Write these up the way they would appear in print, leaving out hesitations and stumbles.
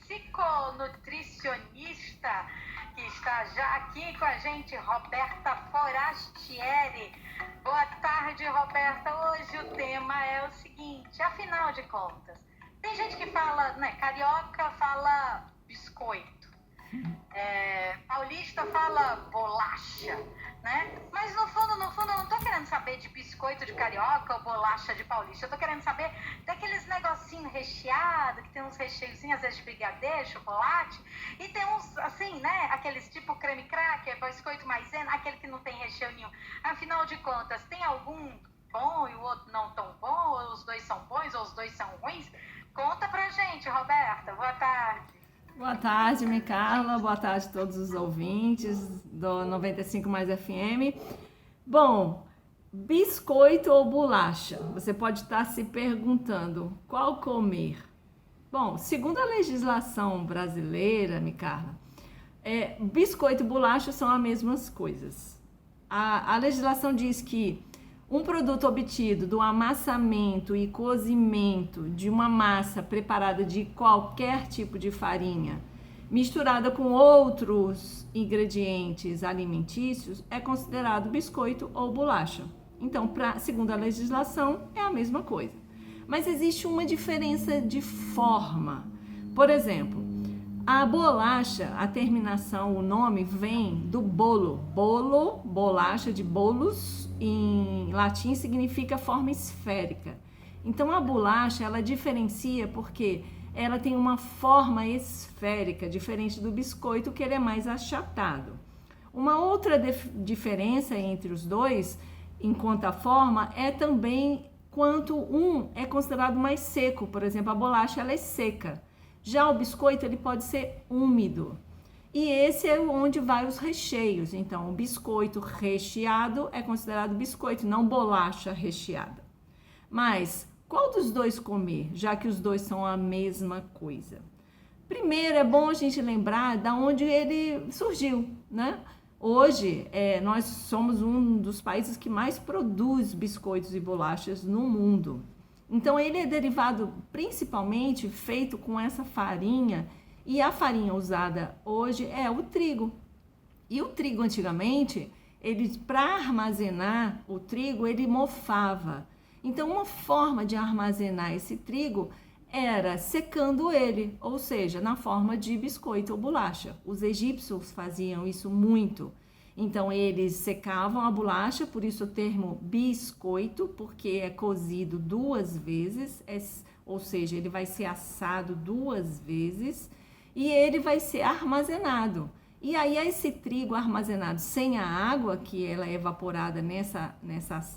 psiconutricionista, que está já aqui com a gente, Roberta Forastieri. Boa tarde, Roberta. Hoje o tema é o seguinte, afinal de contas, tem gente que fala, né, carioca fala biscoito, paulista fala bolacha, né? Mas no fundo, eu não tô querendo saber de biscoito de carioca ou bolacha de paulista. Eu tô querendo saber daqueles negocinhos recheados, que tem uns recheiozinhos, às vezes de brigadeiro, chocolate, e tem uns, assim, né? Aqueles tipo creme cracker, biscoito maisena, aquele que não tem recheio nenhum. Afinal de contas, tem algum bom e o outro não tão bom? Ou os dois são bons ou os dois são ruins? Conta pra gente, Roberta. Boa tarde. Boa tarde, Micarla. Boa tarde a todos os ouvintes do 95 Mais FM. Bom, biscoito ou bolacha? Você pode estar se perguntando qual comer. Bom, segundo a legislação brasileira, Micarla, biscoito e bolacha são as mesmas coisas. A legislação diz que um produto obtido do amassamento e cozimento de uma massa preparada de qualquer tipo de farinha, misturada com outros ingredientes alimentícios, é considerado biscoito ou bolacha. Então, segundo a legislação, é a mesma coisa. Mas existe uma diferença de forma. Por exemplo, a bolacha, a terminação, o nome vem do bolo. Bolo, bolacha de bolos, em latim significa forma esférica. Então a bolacha, ela diferencia porque ela tem uma forma esférica, diferente do biscoito, que ele é mais achatado. Uma outra diferença entre os dois, enquanto a forma, é também quanto um é considerado mais seco. Por exemplo, a bolacha, ela é seca. Já o biscoito, ele pode ser úmido. E esse é onde vai os recheios. Então, o biscoito recheado é considerado biscoito, não bolacha recheada. Mas, qual dos dois comer, já que os dois são a mesma coisa? Primeiro, é bom a gente lembrar de onde ele surgiu, né? Hoje, nós somos um dos países que mais produz biscoitos e bolachas no mundo. Então, ele é derivado principalmente feito com essa farinha. E a farinha usada hoje é o trigo. E o trigo antigamente, para armazenar o trigo, ele mofava. Então, uma forma de armazenar esse trigo era secando ele, ou seja, na forma de biscoito ou bolacha. Os egípcios faziam isso muito. Então, eles secavam a bolacha, por isso o termo biscoito, porque é cozido duas vezes, ou seja, ele vai ser assado duas vezes, e ele vai ser armazenado. E aí esse trigo armazenado sem a água, que ela é evaporada nessa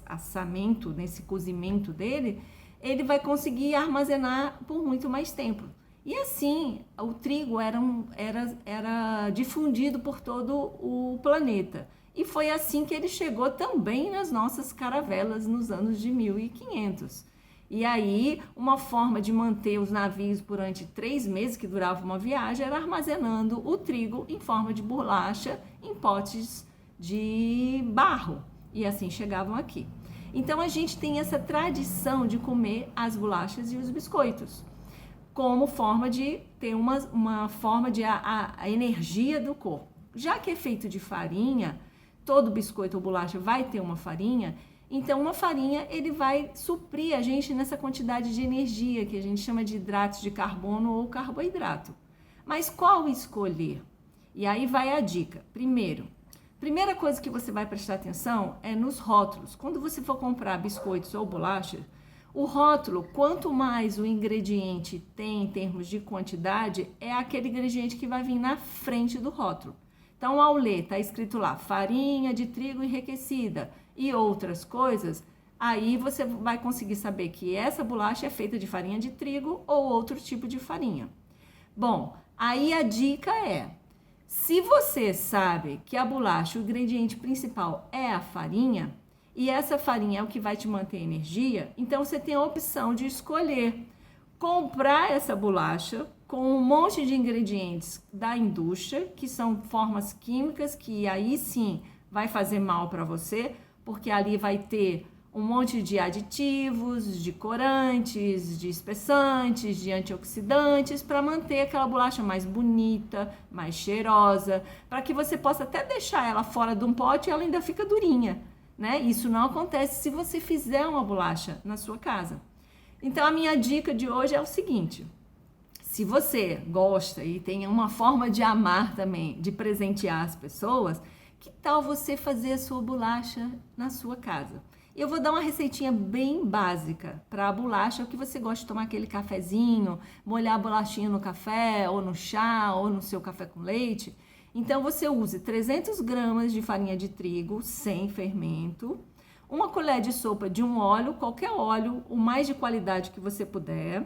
assamento, nesse cozimento dele, ele vai conseguir armazenar por muito mais tempo. E assim, o trigo era difundido por todo o planeta. E foi assim que ele chegou também nas nossas caravelas nos anos de 1500. E aí, uma forma de manter os navios durante 3 meses, que durava uma viagem, era armazenando o trigo em forma de bolacha em potes de barro. E assim chegavam aqui. Então, a gente tem essa tradição de comer as bolachas e os biscoitos, como forma de ter uma forma de a energia do corpo. Já que é feito de farinha, todo biscoito ou bolacha vai ter uma farinha. Então, uma farinha, ele vai suprir a gente nessa quantidade de energia, que a gente chama de hidratos de carbono ou carboidrato. Mas qual escolher? E aí vai a dica. Primeira coisa que você vai prestar atenção é nos rótulos. Quando você for comprar biscoitos ou bolachas, o rótulo, quanto mais o ingrediente tem em termos de quantidade, é aquele ingrediente que vai vir na frente do rótulo. Então, ao ler, está escrito lá, farinha de trigo enriquecida e outras coisas, aí você vai conseguir saber que essa bolacha é feita de farinha de trigo ou outro tipo de farinha. Bom, aí a dica é, se você sabe que a bolacha, o ingrediente principal é a farinha, e essa farinha é o que vai te manter energia, então você tem a opção de escolher comprar essa bolacha com um monte de ingredientes da indústria, que são formas químicas, que aí sim vai fazer mal para você, porque ali vai ter um monte de aditivos, de corantes, de espessantes, de antioxidantes para manter aquela bolacha mais bonita, mais cheirosa, para que você possa até deixar ela fora de um pote e ela ainda fica durinha, né? Isso não acontece se você fizer uma bolacha na sua casa. Então a minha dica de hoje é o seguinte: se você gosta e tem uma forma de amar também, de presentear as pessoas, que tal você fazer a sua bolacha na sua casa? Eu vou dar uma receitinha bem básica para a bolacha, que você gosta de tomar aquele cafezinho, molhar a bolachinha no café, ou no chá, ou no seu café com leite. Então você use 300 gramas de farinha de trigo sem fermento, uma colher de sopa de um óleo, qualquer óleo, o mais de qualidade que você puder,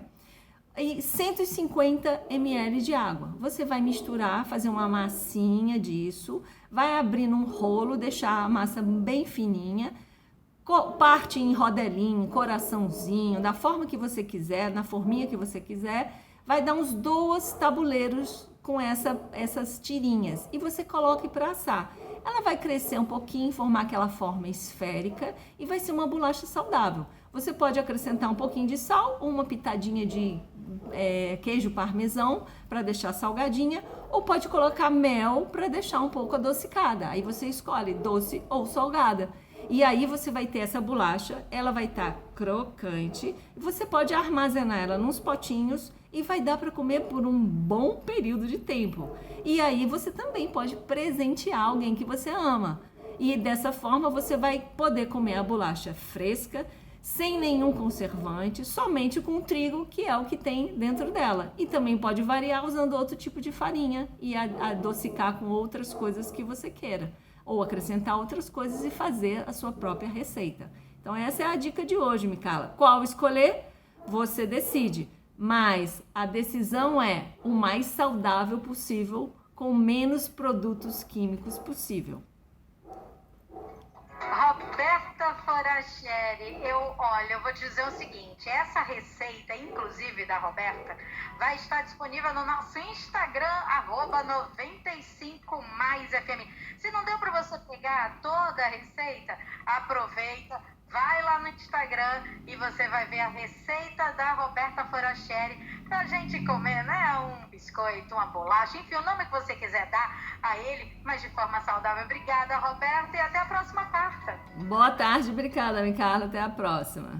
e 150 ml de água. Você vai misturar, fazer uma massinha disso, vai abrir num rolo, deixar a massa bem fininha, parte em rodelinho, coraçãozinho, da forma que você quiser, na forminha que você quiser, vai dar uns 2 tabuleiros com essas tirinhas e você coloque para assar. Ela vai crescer um pouquinho, formar aquela forma esférica e vai ser uma bolacha saudável. Você pode acrescentar um pouquinho de sal, uma pitadinha de queijo parmesão para deixar salgadinha, ou pode colocar mel para deixar um pouco adocicada. Aí você escolhe doce ou salgada. E aí você vai ter essa bolacha, ela vai estar crocante, você pode armazenar ela nos potinhos e vai dar para comer por um bom período de tempo. E aí você também pode presentear alguém que você ama. E dessa forma você vai poder comer a bolacha fresca, sem nenhum conservante, somente com trigo, que é o que tem dentro dela. E também pode variar usando outro tipo de farinha e adocicar com outras coisas que você queira. Ou acrescentar outras coisas e fazer a sua própria receita. Então essa é a dica de hoje, Micala. Qual escolher? Você decide. Mas a decisão é o mais saudável possível, com menos produtos químicos possível. Roberta Forastieri, eu vou te dizer o seguinte, essa receita, inclusive da Roberta, vai estar disponível no nosso Instagram, @95maisfm. Se não deu para você pegar toda a receita, aproveita, vai lá no Instagram e você vai ver a receita da Roberta Forastieri pra gente comer, né? Um biscoito, uma bolacha, enfim, o nome que você quiser dar a ele, mas de forma saudável. Obrigada, Roberta, e até a próxima carta. Boa tarde, obrigada, Micala. Até a próxima.